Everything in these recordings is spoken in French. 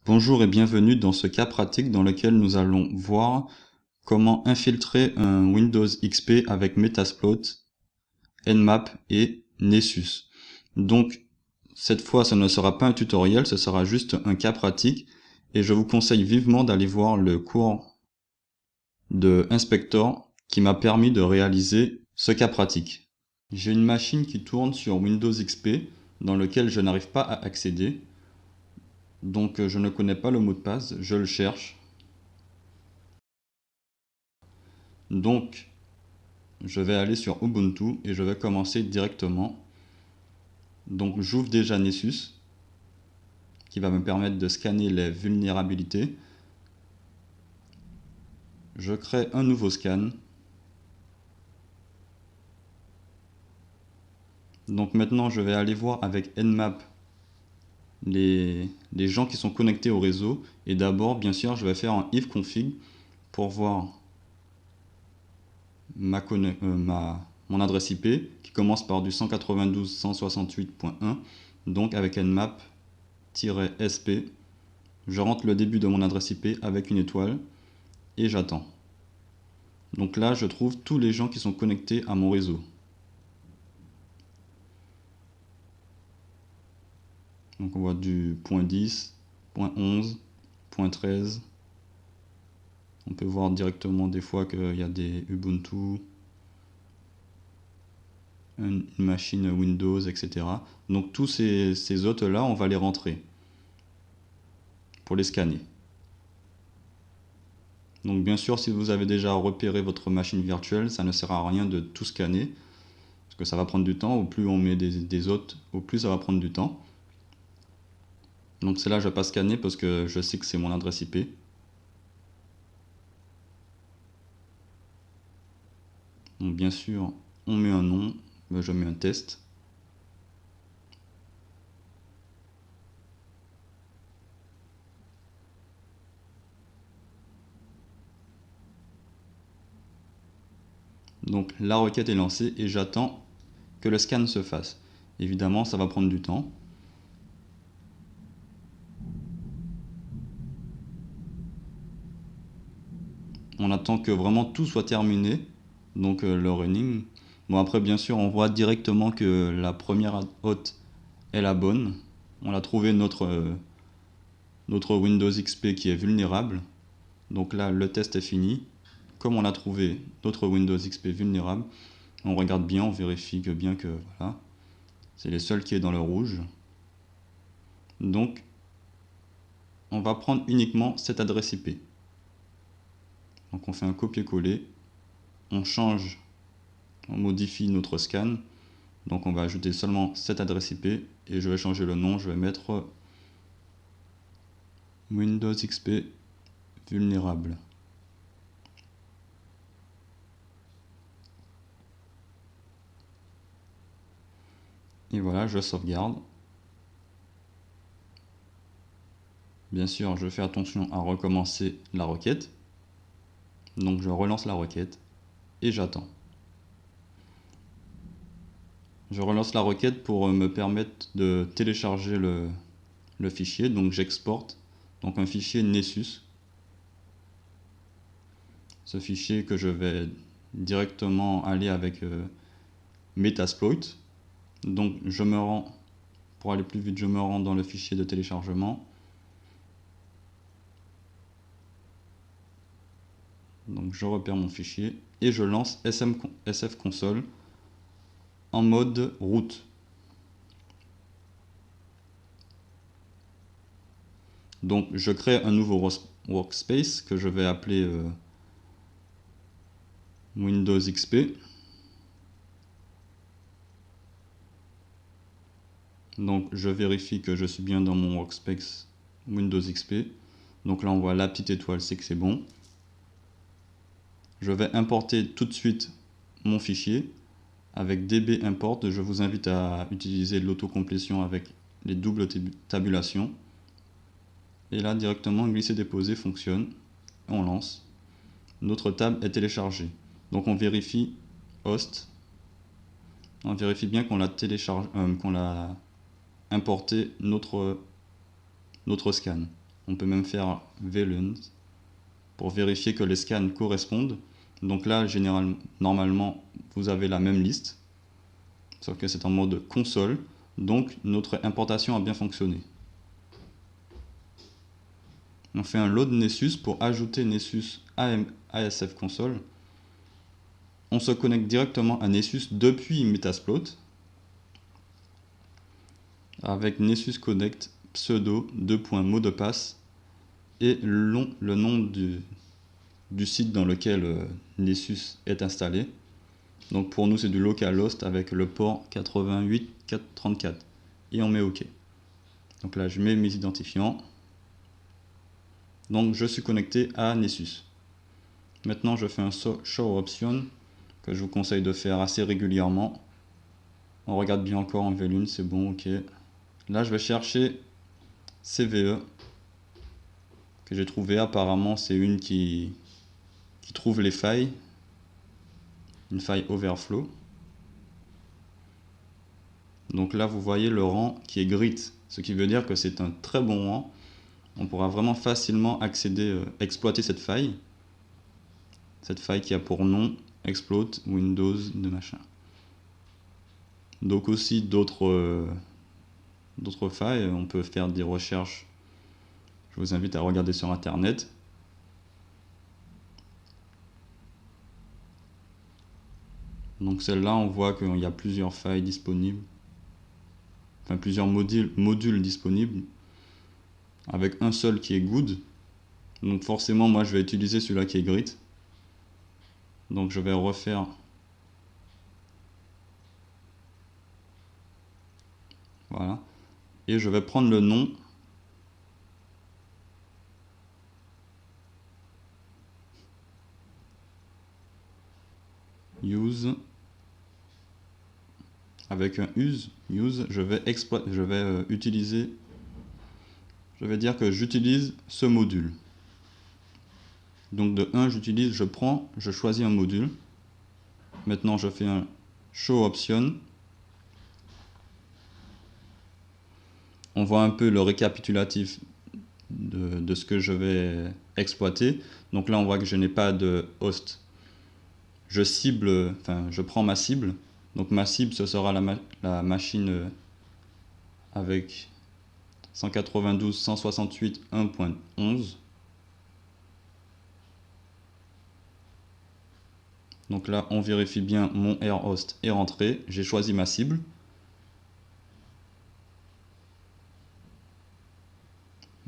Bonjour et bienvenue dans ce cas pratique dans lequel nous allons voir comment infiltrer un Windows XP avec Metasploit, Nmap et Nessus. Donc cette fois ce ne sera pas un tutoriel, ce sera juste un cas pratique et je vous conseille vivement d'aller voir le cours de Inspector qui m'a permis de réaliser ce cas pratique. J'ai une machine qui tourne sur Windows XP dans lequel je n'arrive pas à accéder. Donc je ne connais pas le mot de passe, je le cherche. Donc je vais aller sur Ubuntu et je vais commencer directement. Donc j'ouvre déjà Nessus qui va me permettre de scanner les vulnérabilités. Je crée un nouveau scan. Donc maintenant je vais aller voir avec Nmap les gens qui sont connectés au réseau. Et d'abord bien sûr je vais faire un ifconfig pour voir mon adresse IP qui commence par du 192.168.1. Donc avec nmap-sp, je rentre le début de mon adresse IP avec une étoile et j'attends. Donc là, je trouve tous les gens qui sont connectés à mon réseau. Donc on voit du point 10, point 11, point 13. On peut voir directement des fois qu'il y a des Ubuntu, une machine Windows, etc. Donc tous ces hôtes-là, on va les rentrer pour les scanner. Donc bien sûr, si vous avez déjà repéré votre machine virtuelle, ça ne sert à rien de tout scanner, parce que ça va prendre du temps. Au plus on met des hôtes, au plus ça va prendre du temps. Donc c'est là je ne vais pas scanner parce que je sais que c'est mon adresse IP. Donc bien sûr, on met un nom, je mets un test. Donc la requête est lancée et j'attends que le scan se fasse. Évidemment, ça va prendre du temps. On attend que vraiment tout soit terminé, donc le running. Bon après bien sûr on voit directement que la première hôte est la bonne. On a trouvé notre Windows XP qui est vulnérable. Donc là le test est fini. Comme on a trouvé notre Windows XP vulnérable, on regarde bien, on vérifie que bien que voilà, c'est les seuls qui est dans le rouge. Donc on va prendre uniquement cette adresse IP. Donc on fait un copier-coller, on change, on modifie notre scan. Donc on va ajouter seulement cette adresse IP et je vais changer le nom, je vais mettre Windows XP vulnérable. Et voilà, je sauvegarde. Bien sûr, je fais attention à recommencer la requête. Donc je relance la requête et j'attends. Je relance la requête pour me permettre de télécharger le fichier. Donc j'exporte donc un fichier Nessus. Ce fichier que je vais directement aller avec Metasploit. Donc je me rends, pour aller plus vite, je me rends dans le fichier de téléchargement. Donc je repère mon fichier et je lance SF Console en mode root. Donc je crée un nouveau workspace que je vais appeler Windows XP. Donc je vérifie que je suis bien dans mon workspace Windows XP. Donc là on voit la petite étoile, c'est que c'est bon. Je vais importer tout de suite mon fichier avec db import. Je vous invite à utiliser l'autocomplétion avec les doubles tabulations. Et là directement glisser-déposer fonctionne. On lance. Notre table est téléchargée. Donc on vérifie host. On vérifie bien qu'on l'a téléchargé, qu'on l'a importé notre scan. On peut même faire VLUND pour vérifier que les scans correspondent. Donc là, normalement, vous avez la même liste, sauf que c'est en mode console. Donc notre importation a bien fonctionné. On fait un load Nessus pour ajouter Nessus à ASF console. On se connecte directement à Nessus depuis Metasploit avec Nessus Connect pseudo mot de passe et le nom du site dans lequel Nessus est installé. Donc pour nous c'est du localhost avec le port 88434 et on met OK. Donc là je mets mes identifiants. Donc je suis connecté à Nessus. Maintenant je fais un show option que je vous conseille de faire assez régulièrement. On regarde bien encore en VLUN, c'est bon, OK. Là je vais chercher CVE que j'ai trouvé. Apparemment c'est une qui trouve les failles, une faille overflow. Donc là vous voyez le rang qui est grit, ce qui veut dire que c'est un très bon rang. On pourra vraiment facilement accéder, exploiter cette faille qui a pour nom exploit Windows de machin. Donc aussi d'autres failles, on peut faire des recherches. Je vous invite à regarder sur internet. Donc celle-là, on voit qu'il y a plusieurs failles disponibles, enfin plusieurs modules disponibles, avec un seul qui est good. Donc forcément, moi je vais utiliser celui-là qui est grit. Donc je vais refaire. Voilà. Et je vais prendre le nom. Use. Avec un use, je vais utiliser. Je vais dire que j'utilise ce module. Donc de 1, je choisis un module. Maintenant je fais un show option. On voit un peu le récapitulatif de ce que je vais exploiter. Donc là on voit que je n'ai pas de host. Je prends ma cible. Donc ma cible ce sera la machine avec 192.168.1.11. Donc là on vérifie bien mon AirHost est rentré. J'ai choisi ma cible.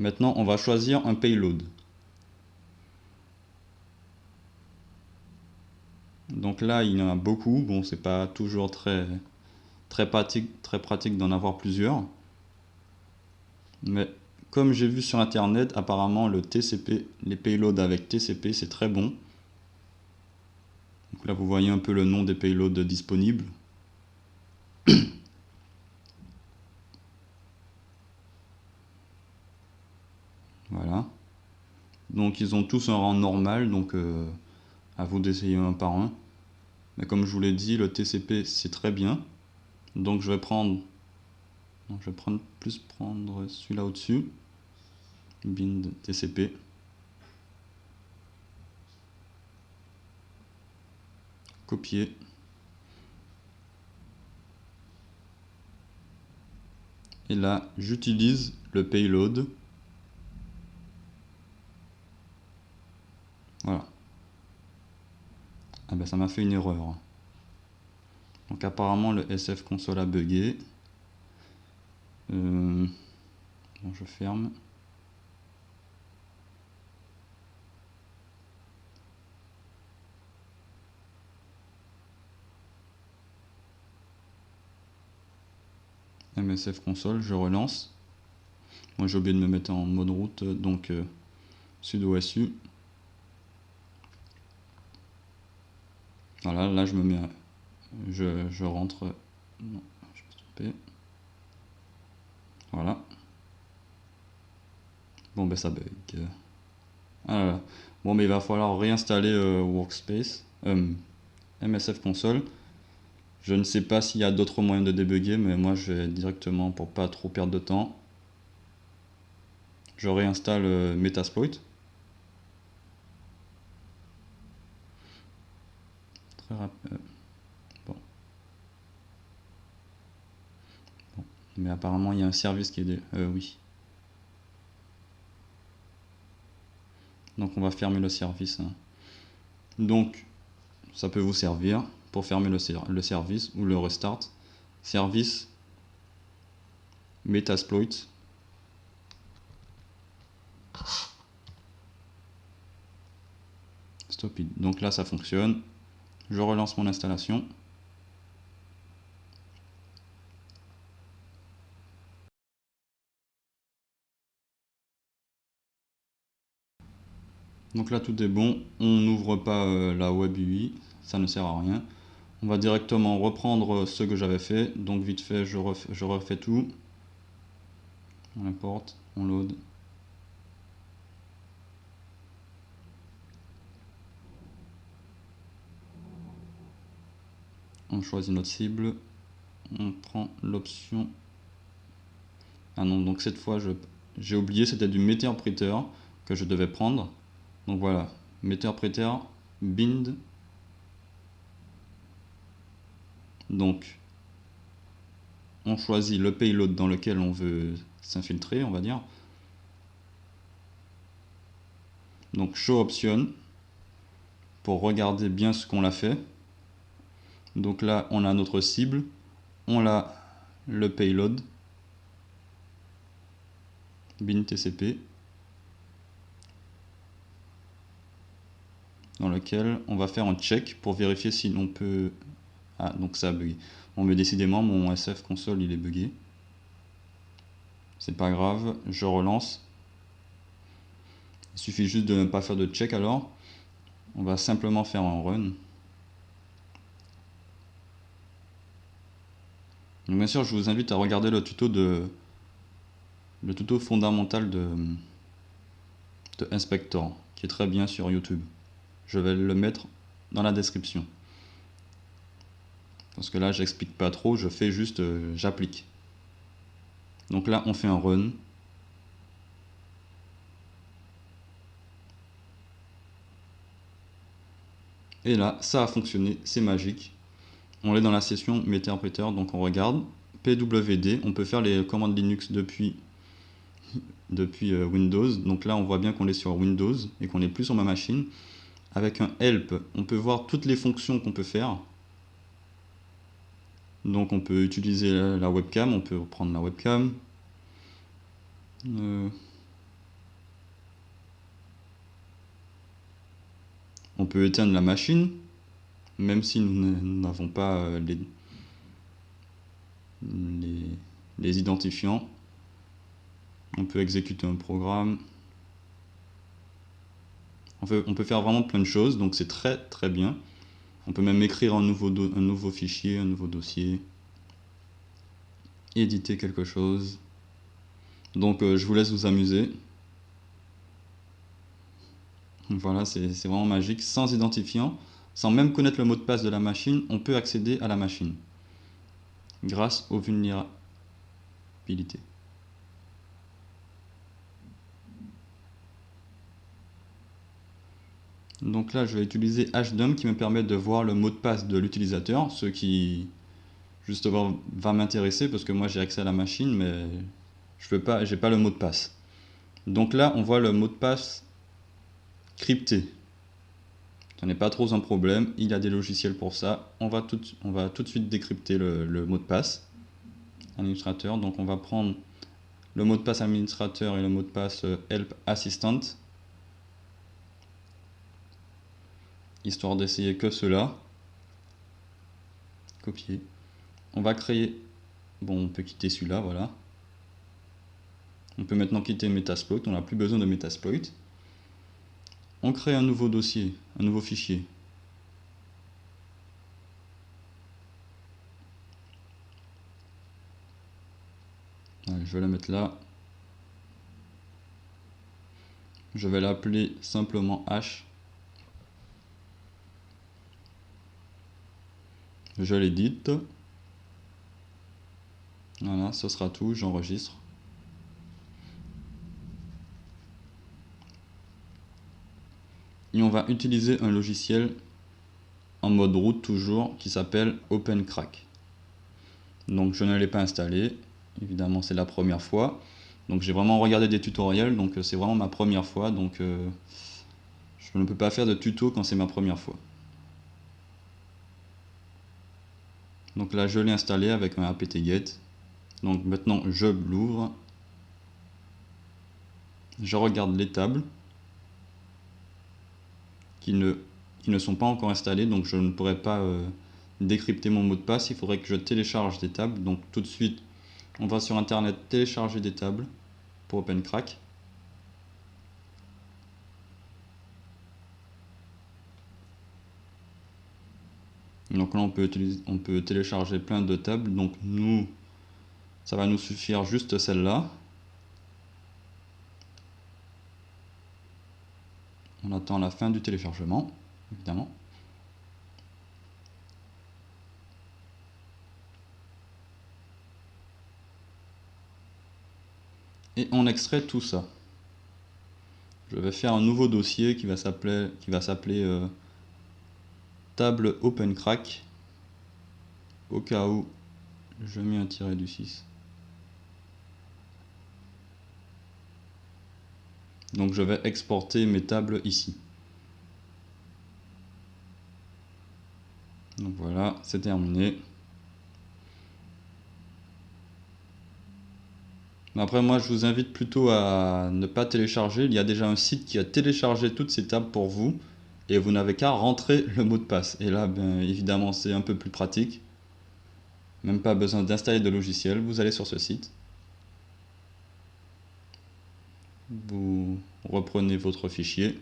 Maintenant, on va choisir un payload. Donc là, il y en a beaucoup. Bon, c'est pas toujours très pratique d'en avoir plusieurs. Mais comme j'ai vu sur internet, apparemment le TCP, les payloads avec TCP, c'est très bon. Donc là, vous voyez un peu le nom des payloads disponibles. Voilà. Donc ils ont tous un rang normal, donc à vous d'essayer un par un. Mais comme je vous l'ai dit, le TCP c'est très bien. Donc je vais prendre celui-là au-dessus. Bind TCP. Copier. Et là, j'utilise le payload. Voilà. Ah ben ça m'a fait une erreur. Donc apparemment le SF console a bugué. Bon, je ferme. MSF console, je relance. Moi j'ai oublié de me mettre en mode route, donc sudo su. Voilà, là je me mets je rentre. Non, je me suis trompé. Voilà. Bon ben ça bug. Ah là là. Bon mais il va falloir réinstaller Workspace, MSF console. Je ne sais pas s'il y a d'autres moyens de débugger, mais moi je vais directement pour pas trop perdre de temps. je réinstalle Metasploit. Très rapide. Bon. Bon. Mais apparemment il y a un service qui est... oui. Donc on va fermer le service. Hein. Donc ça peut vous servir pour fermer le service ou le restart. Service Metasploit. Stop it. Donc là ça fonctionne. Je relance mon installation. Donc là tout est bon. On n'ouvre pas la web UI. Ça ne sert à rien. On va directement reprendre ce que j'avais fait. Donc vite fait, je refais tout. On importe, on load. On choisit notre cible. On prend l'option. Ah non, donc cette fois, j'ai oublié, c'était du Meterpreter que je devais prendre. Donc voilà, Meterpreter, bind. Donc, on choisit le payload dans lequel on veut s'infiltrer, on va dire. Donc, show option pour regarder bien ce qu'on a fait. Donc là, on a notre cible, on a le payload, bin TCP, dans lequel on va faire un check pour vérifier si on peut... Ah, donc ça a bugué. Bon, mais décidément, mon SF console, il est bugué. C'est pas grave, je relance. Il suffit juste de ne pas faire de check alors. On va simplement faire un run. Donc bien sûr, je vous invite à regarder le tuto fondamental de Inspector, qui est très bien sur YouTube. Je vais le mettre dans la description. Parce que là, j'explique pas trop, je fais juste, j'applique. Donc là, on fait un run. Et là, ça a fonctionné, c'est magique. On est dans la session Meterpreter, donc on regarde. PWD, on peut faire les commandes Linux depuis Windows. Donc là, on voit bien qu'on est sur Windows et qu'on n'est plus sur ma machine. Avec un help, on peut voir toutes les fonctions qu'on peut faire. Donc on peut utiliser la webcam, on peut reprendre la webcam. On peut éteindre la machine, même si nous n'avons pas les identifiants. On peut exécuter un programme. On peut faire vraiment plein de choses, donc c'est très très bien. On peut même écrire un nouveau fichier, un nouveau dossier. Éditer quelque chose. Donc je vous laisse vous amuser. Voilà, c'est vraiment magique. Sans identifiant, sans même connaître le mot de passe de la machine, on peut accéder à la machine. Grâce aux vulnérabilités. Donc là, je vais utiliser HDUM qui me permet de voir le mot de passe de l'utilisateur, ce qui justement va m'intéresser parce que moi j'ai accès à la machine, mais je peux pas, j'ai pas le mot de passe. Donc là, on voit le mot de passe crypté. Ce n'est pas trop un problème, il y a des logiciels pour ça. On va tout de suite décrypter le mot de passe administrateur. Donc on va prendre le mot de passe administrateur et le mot de passe help assistant, histoire d'essayer que cela. Copier. On va créer, bon, on peut quitter celui-là, voilà. On peut maintenant quitter Metasploit, on n'a plus besoin de Metasploit. On crée un nouveau dossier, un nouveau fichier. Allez, je vais la mettre là. Je vais l'appeler simplement H. Je l'édite. Voilà, ce sera tout, j'enregistre. et on va utiliser un logiciel en mode root toujours qui s'appelle OpenCrack. Donc je ne l'ai pas installé, évidemment c'est la première fois. Donc j'ai vraiment regardé des tutoriels, donc c'est vraiment ma première fois, donc je ne peux pas faire de tuto quand c'est ma première fois. Donc là je l'ai installé avec un apt-get. Donc maintenant je l'ouvre. Je regarde les tables qui ne sont pas encore installées, donc je ne pourrai pas décrypter mon mot de passe. Il faudrait que je télécharge des tables. Donc tout de suite on va sur internet télécharger des tables pour OpenCrack. Donc là on peut télécharger plein de tables, donc ça va nous suffire juste celle-là. On attend la fin du téléchargement, évidemment. Et on extrait tout ça. Je vais faire un nouveau dossier qui va s'appeler table OpenCrack, au cas où je mets un tiret du 6. Donc je vais exporter mes tables ici. Donc voilà, c'est terminé. Après moi je vous invite plutôt à ne pas télécharger. Il y a déjà un site qui a téléchargé toutes ces tables pour vous. Et vous n'avez qu'à rentrer le mot de passe. Et là, bien évidemment, c'est un peu plus pratique. Même pas besoin d'installer de logiciel. Vous allez sur ce site. Vous reprenez votre fichier.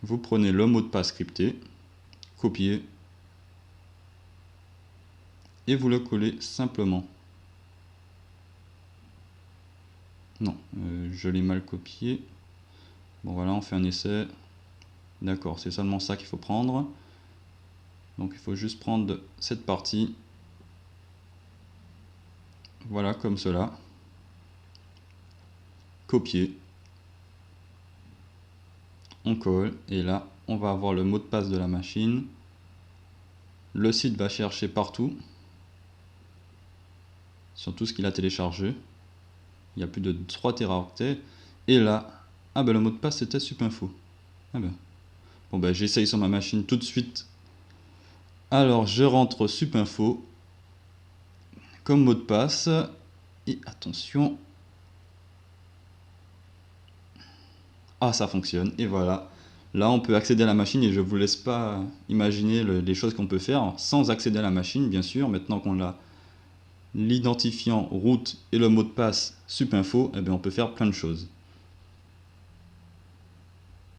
Vous prenez le mot de passe crypté, copiez, et vous le collez simplement. Non, je l'ai mal copié. Bon voilà, on fait un essai. D'accord, c'est seulement ça qu'il faut prendre. Donc il faut juste prendre cette partie. Voilà, comme cela. Copier. On colle, et là, on va avoir le mot de passe de la machine. Le site va chercher partout, sur tout ce qu'il a téléchargé. Il y a plus de 3 téraoctets. Et là, ah ben le mot de passe c'était supinfo. Ah ben. Bon ben j'essaye sur ma machine tout de suite. Alors je rentre supinfo comme mot de passe. Et attention. Ah ça fonctionne. Et voilà. Là on peut accéder à la machine et je vous laisse pas imaginer les choses qu'on peut faire sans accéder à la machine bien sûr. Maintenant qu'on a l'identifiant route et le mot de passe supinfo, eh bien on peut faire plein de choses.